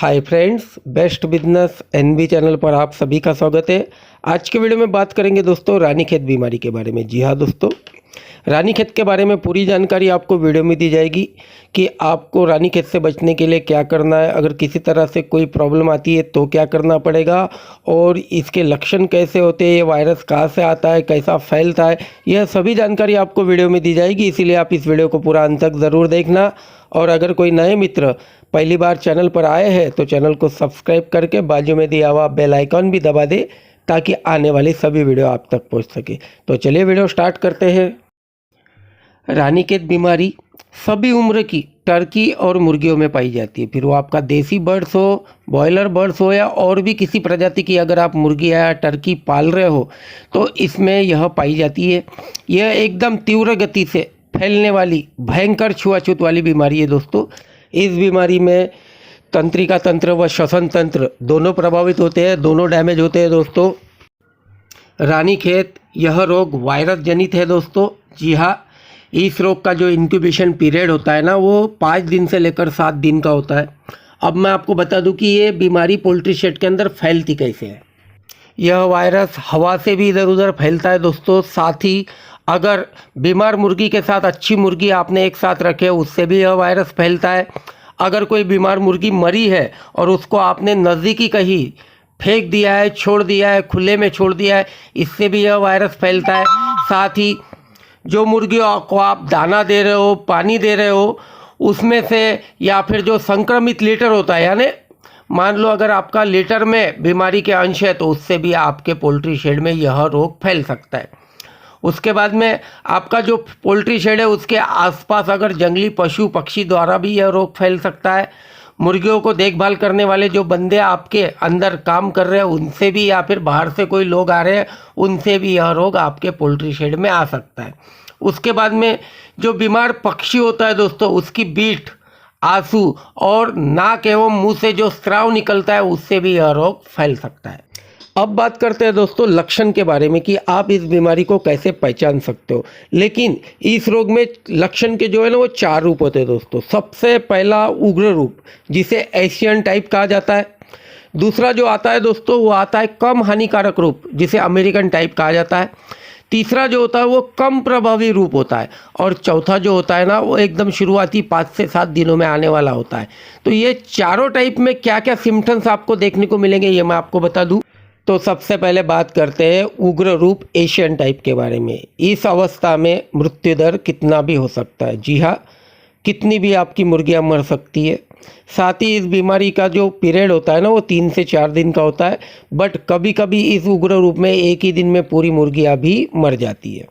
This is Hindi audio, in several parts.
हाय friends, best business NB channel पर आप सभी का स्वागत है। आज के वीडियो में बात करेंगे दोस्तों रानीखेत बीमारी के बारे में। जी हाँ दोस्तों, रानीखेत के बारे में पूरी जानकारी आपको वीडियो में दी जाएगी कि आपको रानीखेत से बचने के लिए क्या करना है, अगर किसी तरह से कोई प्रॉब्लम आती है तो क्या करना पड़ेगा और इसके लक्षण कैसे होते हैं, ये वायरस कहाँ से आता है, कैसा फैलता है, यह सभी जानकारी आपको वीडियो में दी जाएगी। इसीलिए आप इस वीडियो को पूरा अंत तक ज़रूर देखना। और अगर कोई नए मित्र पहली बार चैनल पर आए हैं तो चैनल को सब्सक्राइब करके बाजू में दिया हुआ बेल आइकॉन भी दबा दे ताकि आने वाली सभी वीडियो आप तक पहुंच सके। तो चलिए वीडियो स्टार्ट करते हैं। रानीखेत बीमारी सभी उम्र की टर्की और मुर्गियों में पाई जाती है, फिर वो आपका देसी बर्ड्स हो, बॉयलर बर्ड्स हो या और भी किसी प्रजाति की अगर आप मुर्गी या टर्की पाल रहे हो तो इसमें यह पाई जाती है। यह एकदम तीव्र गति से फैलने वाली भयंकर छुआछूत वाली बीमारी है दोस्तों। इस बीमारी में तंत्रिका तंत्र व श्वसन तंत्र दोनों प्रभावित होते हैं, दोनों डैमेज होते हैं दोस्तों। रानीखेत यह रोग वायरस जनित है दोस्तों। जी हाँ, इस रोग का जो इंक्यूबेशन पीरियड होता है ना, वो 5 दिन से लेकर 7 दिन का होता है। अब मैं आपको बता दूं कि ये बीमारी पोल्ट्री शेड के अंदर फैलती कैसे है। यह वायरस हवा से भी इधर उधर फैलता है दोस्तों। साथ ही अगर बीमार मुर्गी के साथ अच्छी मुर्गी आपने एक साथ रखे उससे भी यह वायरस फैलता है। अगर कोई बीमार मुर्गी मरी है और उसको आपने नज़दीकी कहीं फेंक दिया है, छोड़ दिया है, खुले में छोड़ दिया है, इससे भी यह वायरस फैलता है। साथ ही जो मुर्गियों को आप दाना दे रहे हो, पानी दे रहे हो, उसमें से या फिर जो संक्रमित लीटर होता है, यानी मान लो अगर आपका लीटर में बीमारी के अंश है तो उससे भी आपके पोल्ट्री शेड में यह रोग फैल सकता है। उसके बाद में आपका जो पोल्ट्री शेड है उसके आसपास अगर जंगली पशु पक्षी द्वारा भी यह रोग फैल सकता है। मुर्गियों को देखभाल करने वाले जो बंदे आपके अंदर काम कर रहे हैं उनसे भी, या फिर बाहर से कोई लोग आ रहे हैं उनसे भी यह रोग आपके पोल्ट्री शेड में आ सकता है। उसके बाद में जो बीमार पक्षी होता है दोस्तों, उसकी बीट, आंसू और नाक एवं मुंह से जो स्राव निकलता है उससे भी यह रोग फैल सकता है। अब बात करते हैं दोस्तों लक्षण के बारे में कि आप इस बीमारी को कैसे पहचान सकते हो। लेकिन इस रोग में लक्षण के जो है ना वो 4 रूप होते हैं दोस्तों। सबसे पहला उग्र रूप जिसे एशियन टाइप कहा जाता है। दूसरा जो आता है दोस्तों वो आता है कम हानिकारक रूप जिसे अमेरिकन टाइप कहा जाता है। तीसरा जो होता है वो कम प्रभावी रूप होता है। और चौथा जो होता है ना वो एकदम शुरुआती 5 से 7 दिनों में आने वाला होता है। तो ये चारों टाइप में क्या क्या सिम्टम्स आपको देखने को मिलेंगे ये मैं आपको बता दूं। तो सबसे पहले बात करते हैं उग्र रूप एशियन टाइप के बारे में। इस अवस्था में मृत्यु दर कितना भी हो सकता है। जी हाँ, कितनी भी आपकी मुर्गियां मर सकती है। साथ ही इस बीमारी का जो पीरियड होता है ना वो 3 से 4 दिन का होता है। बट कभी कभी इस उग्र रूप में एक ही दिन में पूरी मुर्गियां भी मर जाती है।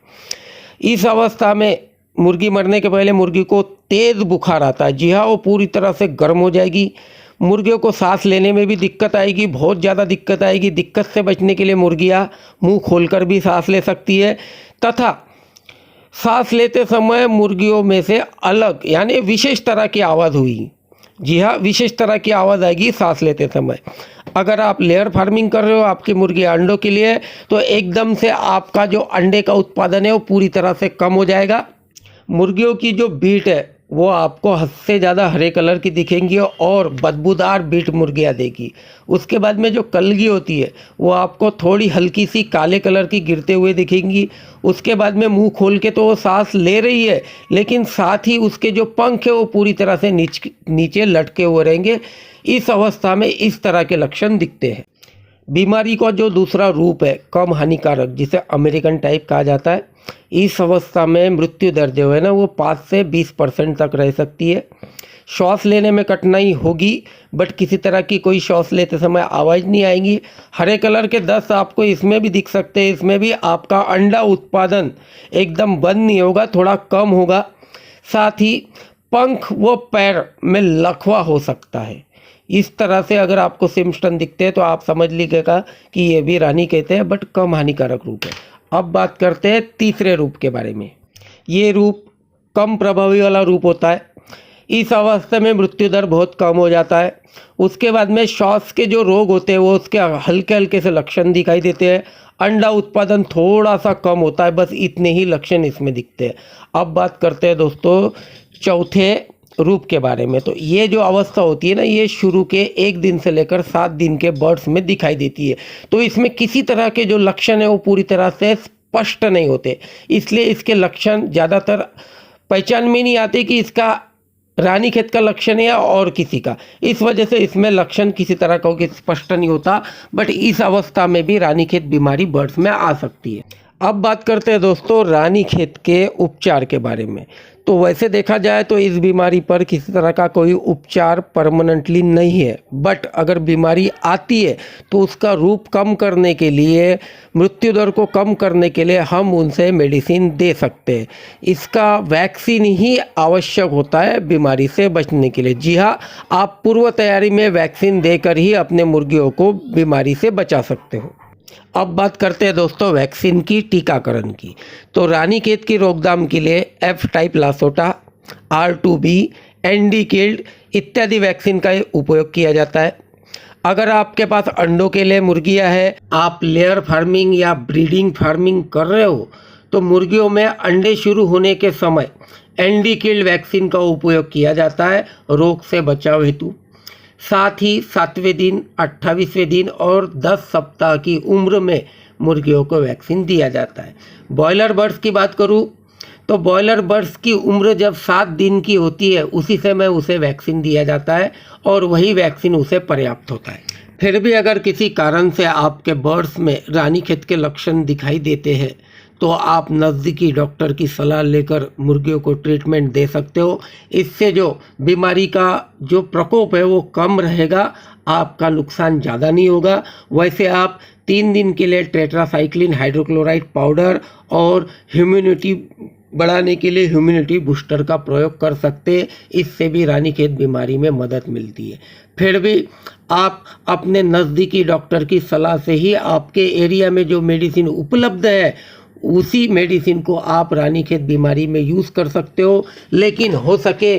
इस अवस्था में मुर्गी मरने के पहले मुर्गी को तेज़ बुखार आता है। जी हाँ, वो पूरी तरह से गर्म हो जाएगी। मुर्गियों को सांस लेने में भी दिक्कत आएगी, बहुत ज़्यादा दिक्कत आएगी। दिक्कत से बचने के लिए मुर्गियाँ मुंह खोलकर भी सांस ले सकती है तथा सांस लेते समय मुर्गियों में से अलग यानी विशेष तरह की आवाज़ हुई। जी हाँ, विशेष तरह की आवाज़ आएगी सांस लेते समय। अगर आप लेयर फार्मिंग कर रहे हो आपकी मुर्गी अंडों के लिए तो एकदम से आपका जो अंडे का उत्पादन है वो पूरी तरह से कम हो जाएगा। मुर्गियों की जो बीट है वो आपको हद से ज़्यादा हरे कलर की दिखेंगी और बदबूदार बीट मुर्गियाँ देगी। उसके बाद में जो कलगी होती है वो आपको थोड़ी हल्की सी काले कलर की गिरते हुए दिखेंगी। उसके बाद में मुंह खोल के तो वो सांस ले रही है लेकिन साथ ही उसके जो पंख है वो पूरी तरह से नीचे लटके हुए रहेंगे। इस अवस्था में इस तरह के लक्षण दिखते हैं। बीमारी का जो दूसरा रूप है कम हानिकारक जिसे अमेरिकन टाइप कहा जाता है, इस अवस्था में मृत्यु दर जो है ना वो 5 से 20% तक रह सकती है। श्वास लेने में कठिनाई होगी बट किसी तरह की कोई श्वास लेते समय आवाज़ नहीं आएगी। हरे कलर के दस्त आपको इसमें भी दिख सकते हैं। इसमें भी आपका अंडा उत्पादन एकदम बंद नहीं होगा, थोड़ा कम होगा। साथ ही पंख व पैर में लकवा हो सकता है। इस तरह से अगर आपको सिम्पटम दिखते हैं तो आप समझ लीजिएगा कि ये भी रानी कहते हैं बट कम हानिकारक रूप है। अब बात करते हैं तीसरे रूप के बारे में। ये रूप कम प्रभावी वाला रूप होता है। इस अवस्था में मृत्यु दर बहुत कम हो जाता है। उसके बाद में श्वास के जो रोग होते हैं वो उसके हल्के हल्के से लक्षण दिखाई देते हैं। अंडा उत्पादन थोड़ा सा कम होता है, बस इतने ही लक्षण इसमें दिखते हैं। अब बात करते हैं दोस्तों चौथे रूप के बारे में। तो ये जो अवस्था होती है ना, ये शुरू के 1 दिन से लेकर 7 दिन के बर्ड्स में दिखाई देती है। तो इसमें किसी तरह के जो लक्षण है वो पूरी तरह से स्पष्ट नहीं होते, इसलिए इसके लक्षण ज़्यादातर पहचान में नहीं आते कि इसका रानीखेत का लक्षण है या और किसी का। इस वजह से इसमें लक्षण किसी तरह का स्पष्ट नहीं होता, बट इस अवस्था में भी रानीखेत बीमारी बर्ड्स में आ सकती है। अब बात करते हैं दोस्तों रानीखेत के उपचार के बारे में। तो वैसे देखा जाए तो इस बीमारी पर किसी तरह का कोई उपचार परमानेंटली नहीं है, बट अगर बीमारी आती है तो उसका रूप कम करने के लिए, मृत्यु दर को कम करने के लिए हम उनसे मेडिसिन दे सकते हैं। इसका वैक्सीन ही आवश्यक होता है बीमारी से बचने के लिए। जी हाँ, आप पूर्व तैयारी में वैक्सीन देकर ही अपने मुर्गियों को बीमारी से बचा सकते हो। अब बात करते हैं दोस्तों वैक्सीन की, टीकाकरण की। तो रानीखेत की रोकथाम के लिए एफ टाइप लासोटा, R2B, एंडीकिल्ड इत्यादि वैक्सीन का उपयोग किया जाता है। अगर आपके पास अंडों के लिए मुर्गियां हैं, आप लेयर फार्मिंग या ब्रीडिंग फार्मिंग कर रहे हो, तो मुर्गियों में अंडे शुरू होने के समय एंडीकिल्ड वैक्सीन का उपयोग किया जाता है रोग से बचाव हेतु। साथ ही 7वें दिन, 28वें दिन और 10 सप्ताह की उम्र में मुर्गियों को वैक्सीन दिया जाता है। बॉयलर बर्ड्स की बात करूं तो बॉयलर बर्ड्स की उम्र जब 7 दिन की होती है उसी समय उसे वैक्सीन दिया जाता है और वही वैक्सीन उसे पर्याप्त होता है। फिर भी अगर किसी कारण से आपके बर्ड्स में रानीखेत के लक्षण दिखाई देते हैं तो आप नज़दीकी डॉक्टर की सलाह लेकर मुर्गियों को ट्रीटमेंट दे सकते हो। इससे जो बीमारी का जो प्रकोप है वो कम रहेगा, आपका नुकसान ज़्यादा नहीं होगा। वैसे आप 3 दिन के लिए टेट्रासाइक्लिन हाइड्रोक्लोराइड पाउडर और ह्यूमिनिटी बढ़ाने के लिए ह्यूमिनिटी बूस्टर का प्रयोग कर सकते हैं। इससे भी रानीखेत बीमारी में मदद मिलती है। फिर भी आप अपने नज़दीकी डॉक्टर की सलाह से ही आपके एरिया में जो मेडिसिन उपलब्ध है उसी मेडिसिन को आप रानीखेत बीमारी में यूज़ कर सकते हो। लेकिन हो सके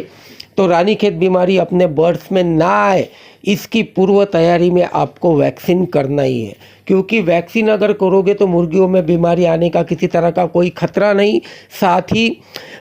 तो रानीखेत बीमारी अपने बर्ड्स में ना आए, इसकी पूर्व तैयारी में आपको वैक्सीन करना ही है, क्योंकि वैक्सीन अगर करोगे तो मुर्गियों में बीमारी आने का किसी तरह का कोई खतरा नहीं। साथ ही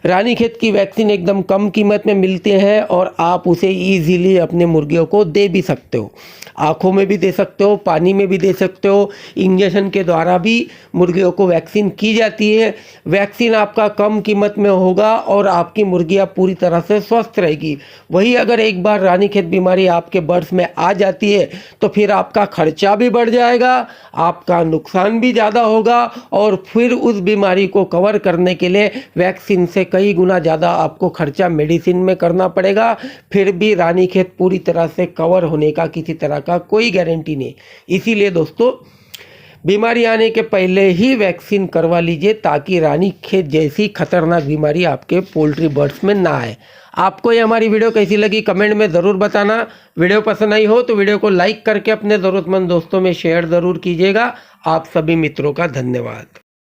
रानीखेत की वैक्सीन एकदम कम कीमत में मिलते हैं और आप उसे ईजीली अपने मुर्गियों को दे भी सकते हो। आँखों में भी दे सकते हो, पानी में भी दे सकते हो, इंजेक्शन के द्वारा भी मुर्गियों को वैक्सीन की जाती है। वैक्सीन आपका कम कीमत में होगा और आपकी मुर्गियाँ पूरी तरह से स्वस्थ रहेगी। वही अगर एक बार रानीखेत बीमारी आपके बर्ड्स में आ जाती है तो फिर आपका खर्चा भी बढ़ जाएगा, आपका नुकसान भी ज़्यादा होगा और फिर उस बीमारी को कवर करने के लिए वैक्सीन से कई गुना ज़्यादा आपको खर्चा मेडिसिन में करना पड़ेगा। फिर भी रानीखेत पूरी तरह से कवर होने का किसी तरह का कोई गारंटी नहीं। इसीलिए दोस्तों बीमारी आने के पहले ही वैक्सीन करवा लीजिए ताकि रानीखेत जैसी खतरनाक बीमारी आपके पोल्ट्री बर्ड्स में ना आए। आपको ये हमारी वीडियो कैसी लगी कमेंट में ज़रूर बताना। वीडियो पसंद आई हो तो वीडियो को लाइक करके अपने ज़रूरतमंद दोस्तों में शेयर ज़रूर कीजिएगा। आप सभी मित्रों का धन्यवाद।